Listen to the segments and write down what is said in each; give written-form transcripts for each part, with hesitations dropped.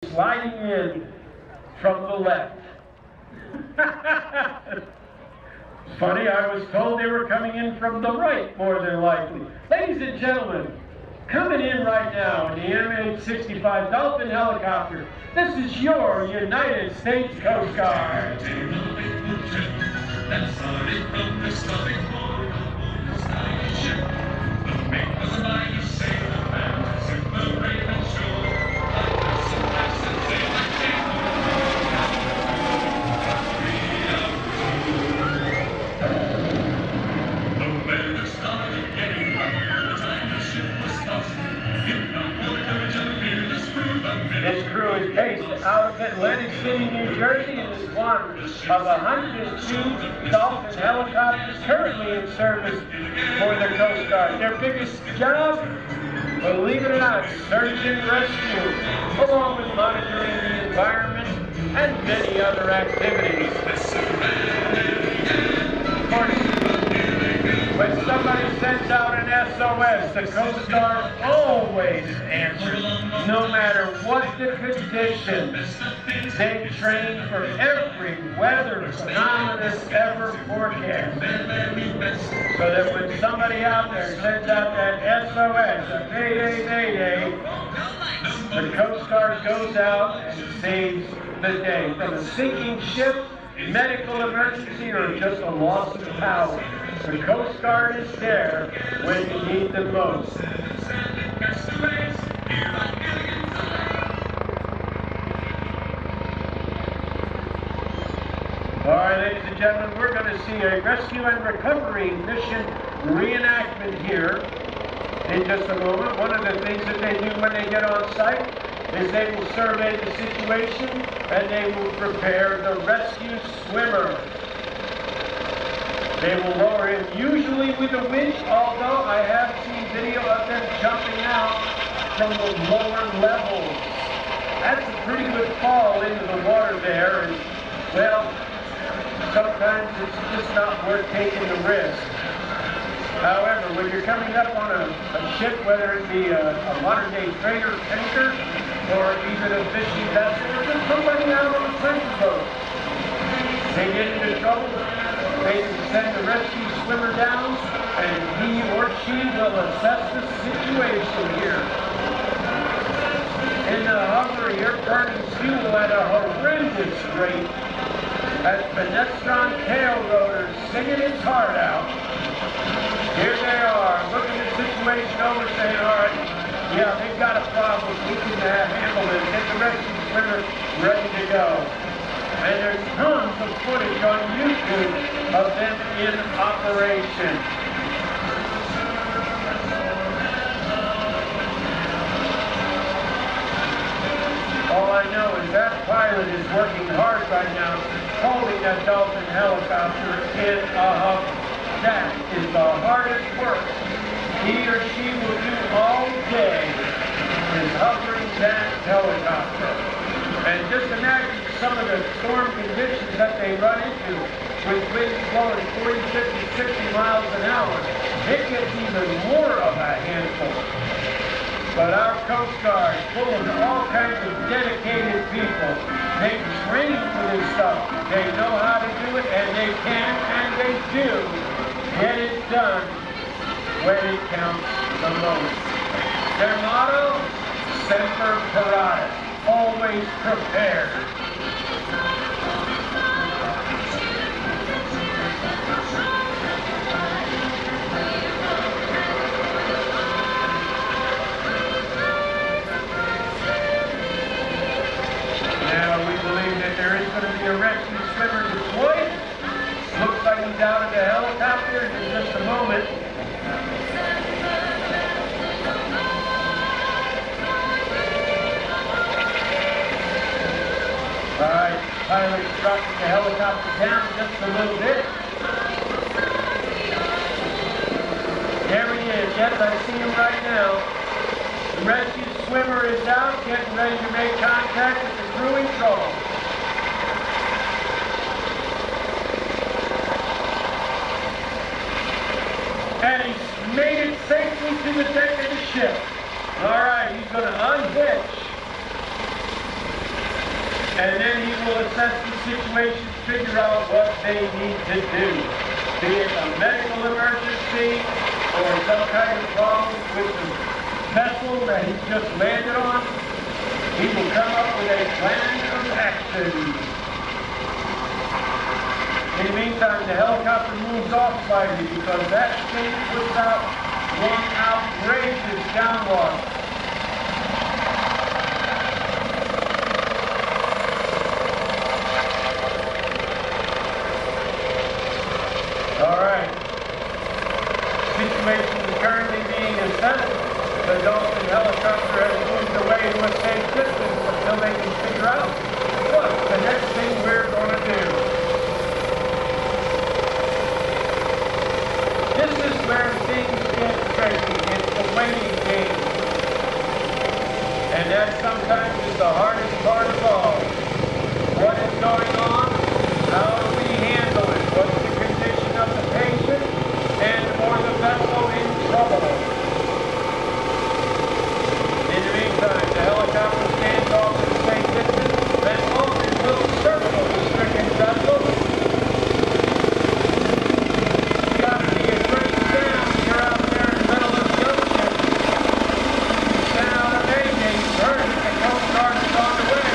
sliding in from the left. Funny, I was told they were coming in from the right, more than likely. Ladies and gentlemen, coming in right now in the MH-65D Dolphin helicopter, this is your United States Coast Guard. This crew is based out of Atlantic City, New Jersey, and is one of 102 Dolphin helicopters currently in service for the Coast Guard. Their biggest job, believe it or not, search and rescue, along with monitoring the environment and many other activities. Of course, when somebody sends out an SOS, the Coast Guard always answers, no matter what the condition. They train for every weather phenomenon ever forecast. So that when somebody out there sends out that SOS, a Mayday, Mayday, the Coast Guard goes out and saves the day. From a sinking ship, medical emergency, or just a loss of power, the Coast Guard is there when you need them most. All right, ladies and gentlemen, we're going to see a rescue and recovery mission reenactment here in just a moment. One of the things that they do when they get on site is they will survey the situation and they will prepare the rescue swimmer. They will lower him, usually with a winch, although I have seen video of them jumping out from the lower levels. That's a pretty good fall into the water there, and well, sometimes it's just not worth taking the risk. However, when you're coming up on a ship, whether it be a modern-day freighter tanker, or even a fishing vessel, or just somebody out on a pleasure boat, they get into trouble, they send the rescue swimmer down, and he or she will assess the situation here. In the hover, you're burning fuel at a horrendous rate as Finestron tail rotors singing its heart out. Here they are, looking the situation over, saying, all right, yeah, they've got a problem. We can handle it. Get the rescue swimmer ready to go. And there's tons of footage on YouTube of them in operation. All I know is that pilot is working hard right now, holding that Dolphin helicopter in a hover. That is the hardest work he or she will do all day, is hovering that helicopter. And just imagine some of the storm conditions that they run into with winds blowing 40, 50, 60 miles an hour. It gets even more of a handful. But our Coast Guard, full of all kinds of dedicated people, they train for this stuff. They know how to do it, and they can, and they do get it done when it counts the most. Their motto, Semper Paratus, always prepared. Now we believe that there is going to be a rescue swimmer deployed. Looks like he's out of the helicopter in just a moment. All right, pilot's dropping the helicopter down just a little bit. There he is. Yes, I see him right now. The rescue swimmer is out, getting ready to make contact with the crew in trouble. And he's made it safely to the deck of the ship. All right, he's going to unhitch And then he will assess the situation, figure out what they need to do. Be it a medical emergency or some kind of problem with the vessel that he just landed on. He will come up with a plan of action. In the meantime, the helicopter moves off slightly because that thing puts out one outrageous downwash. All right. Situation is currently being assessed. The Dolphin helicopter has moved away to a safe distance until they can figure out what the next thing we're going to do. This is where things get tricky. It's the waiting game. And that sometimes is the hardest part of all. What is going on? How do we handle it? What's the condition of the patient and or the vessel in trouble? In the meantime, the helicopter stands off at a safe distance, then often will circle the stricken vessel. It's got to be a great sound when you're out there in the middle of the ocean. The sound of anything, you've heard it, the Coast Guard is on the way,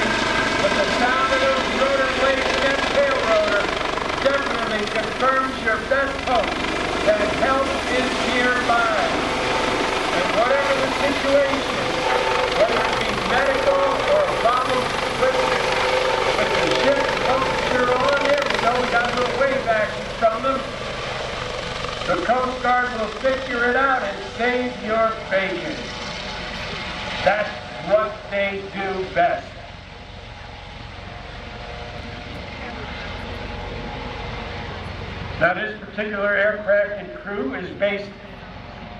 but the sound of those rotor blades against tail rotor definitely confirms your best hope that help is nearby. And whatever the situation, whether it be medical or a problem with the ship and boats you're on there, we know we got a little wave action from them. The Coast Guard will figure it out and save your bacon. That's what they do best. Now this particular aircraft and crew is based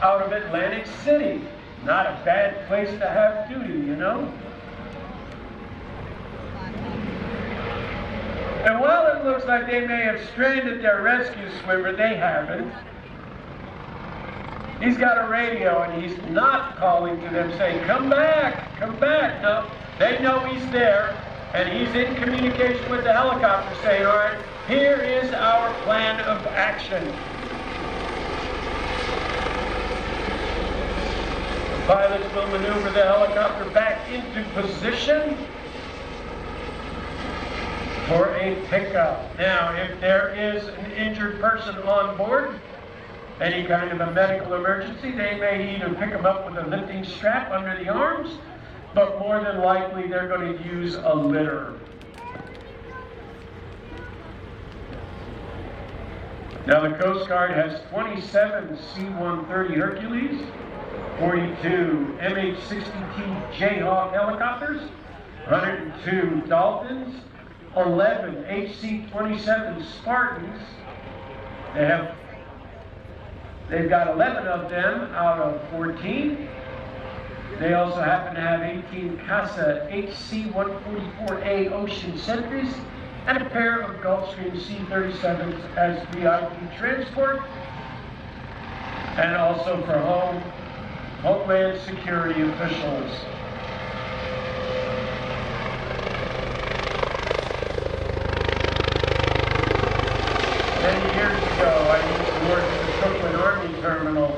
out of Atlantic City. Not a bad place to have duty, you know? And while it looks like they may have stranded their rescue swimmer, they haven't. He's got a radio and he's not calling to them saying, come back, come back. No, they know he's there and he's in communication with the helicopter saying, all right, here is our plan of action. The pilots will maneuver the helicopter back into position for a pickup. Now, if there is an injured person on board, any kind of a medical emergency, they may either pick them up with a lifting strap under the arms, but more than likely they're going to use a litter. Now the Coast Guard has 27 C-130 Hercules, 42 MH-60D Jayhawk helicopters, 102 Dolphins, 11 HC-27 Spartans. They've got 11 of them out of 14. They also happen to have 18 CASA HC-144A Ocean Sentries and a pair of Gulfstream C-37s as VIP transport, and also for Homeland Security officials. Many years ago, I used to work at the Brooklyn Army Terminal,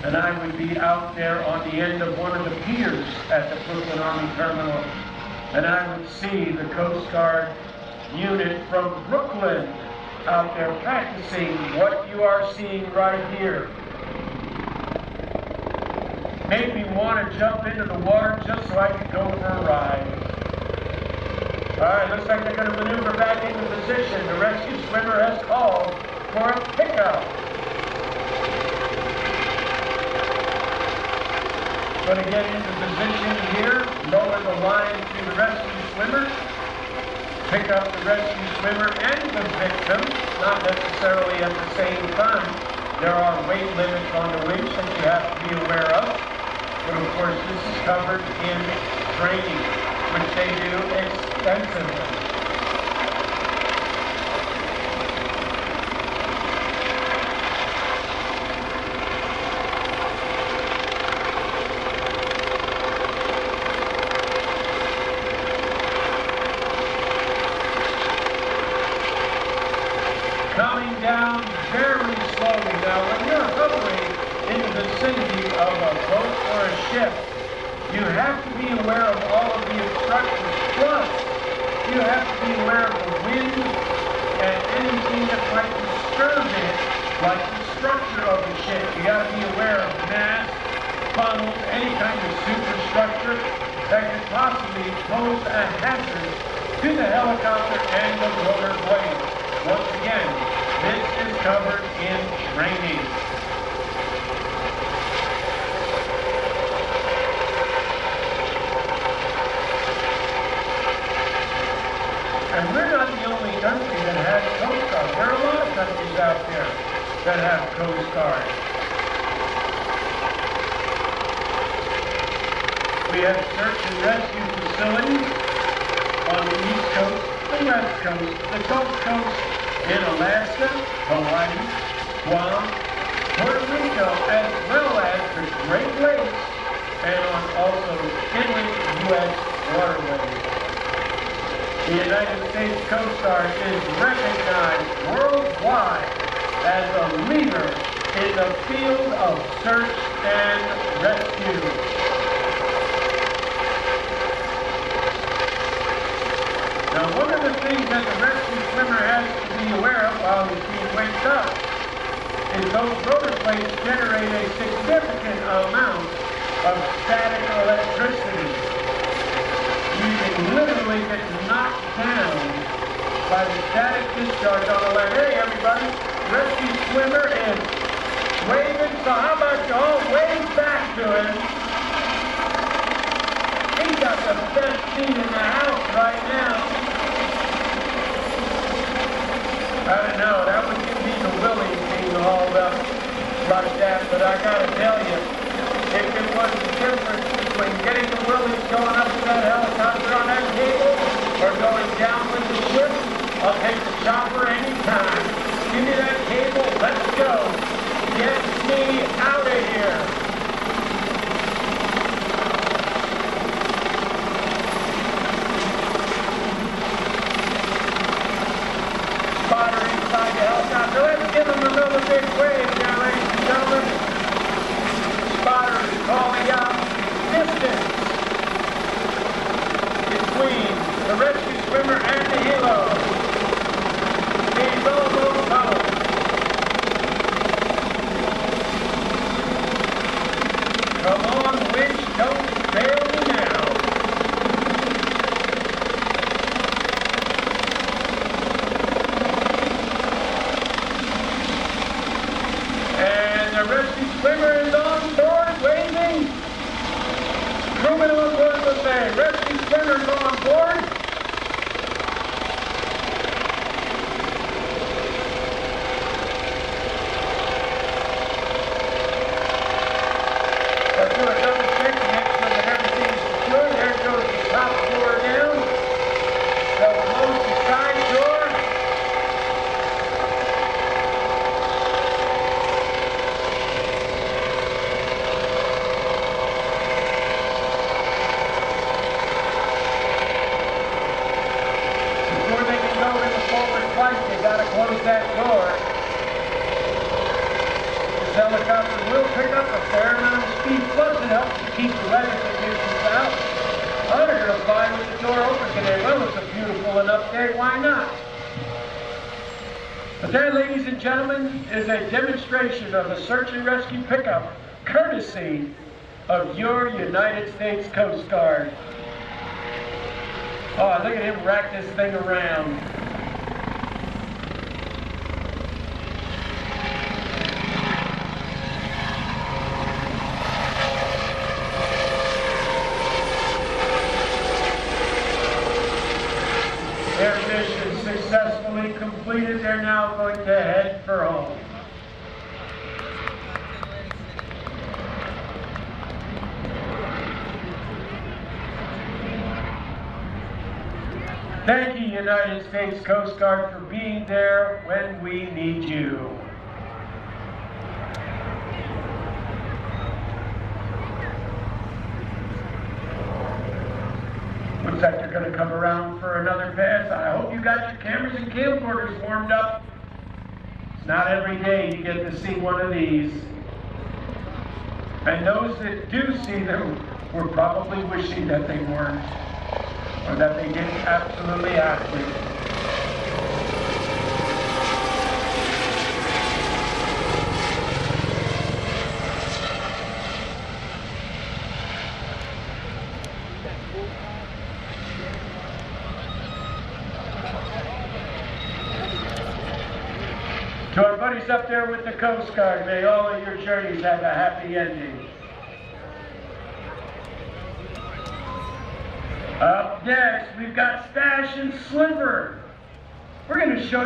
and I would be out there on the end of one of the piers at the Brooklyn Army Terminal, and I would see the Coast Guard unit from Brooklyn out there practicing what you are seeing right here. Made me want to jump into the water just so I could go for a ride. All right, looks like they're going to maneuver back into position. The rescue swimmer has called for a pickup. Going to get into position here, lower the line to the rescue swimmer, pick up the rescue swimmer and the victim, not necessarily at the same time. There are weight limits on the winch that you have to be aware of. But of course, this is covered in training, which they do extensively. down very slowly. Now, when you're hovering in the vicinity of a boat or a ship, you have to be aware of all of the obstructions. Plus, you have to be aware of the wind and anything that might disturb it, like the structure of the ship. You got to be aware of masts, funnels, any kind of superstructure that could possibly pose a hazard to the helicopter and the rotor blade. Once again, this is covered in training. And we're not the only country that has Coast Guard. There are a lot of countries out there that have Coast Guard. We have search and rescue facilities on the East Coast, the West Coast, the Gulf Coast, in Alaska, Hawaii, Guam, Puerto Rico, as well as the Great Lakes, and on also inland U.S. waterways. The United States Coast Guard is recognized worldwide as a leader in the field of search and rescue. Now, one of the things that the rescue swimmer has to be aware of while he's being waked up is those rotor blades generate a significant amount of static electricity. You can literally get knocked down by the static discharge on the land. Hey, everybody, rescue swimmer is waving, so how about you all wave back to him? He's got the best seat in the house right now. I don't know, that would give me the willies being hauled up like that, but I gotta tell you, if it was the difference between getting the willies going up to that helicopter on that cable or going down with the ship, I'll take the chopper anytime. Give me that cable, let's go. Get me out of here. Spotter inside the helicopter. Let's give him another big wave now, ladies and gentlemen. Spotter is calling out distance between the rescue swimmer and the helo. He's almost home. Come on, winch, don't fail me now. And the rescue swimmer is on board, waving. Crewman on board the bay. Rescue swimmer's on board. Let's do a double check to make sure that everything's secure. There goes the top door down. They'll close the side door. Before they can go into forward flight, they gotta close that door. This helicopter will pick up a fair amount of speed, plus it helps to keep the weather conditions out. Others are gonna fly with the door open today. Well, it's a beautiful enough day, why not? But there, ladies and gentlemen, is a demonstration of a search and rescue pickup, courtesy of your United States Coast Guard. Oh, look at him rack this thing around. Their mission successfully completed. They're now going to head for home. Thank you, United States Coast Guard, for being there when we need you. Looks like they're going to come around for another pass. I hope you got your cameras and camcorders warmed up Not every day you get to see one of these. And those that do see them were probably wishing that they weren't, or that they didn't absolutely have to. To our buddies up there with the Coast Guard, may all of your journeys have a happy ending. Up next, we've got Stash and Sliver. We're going to show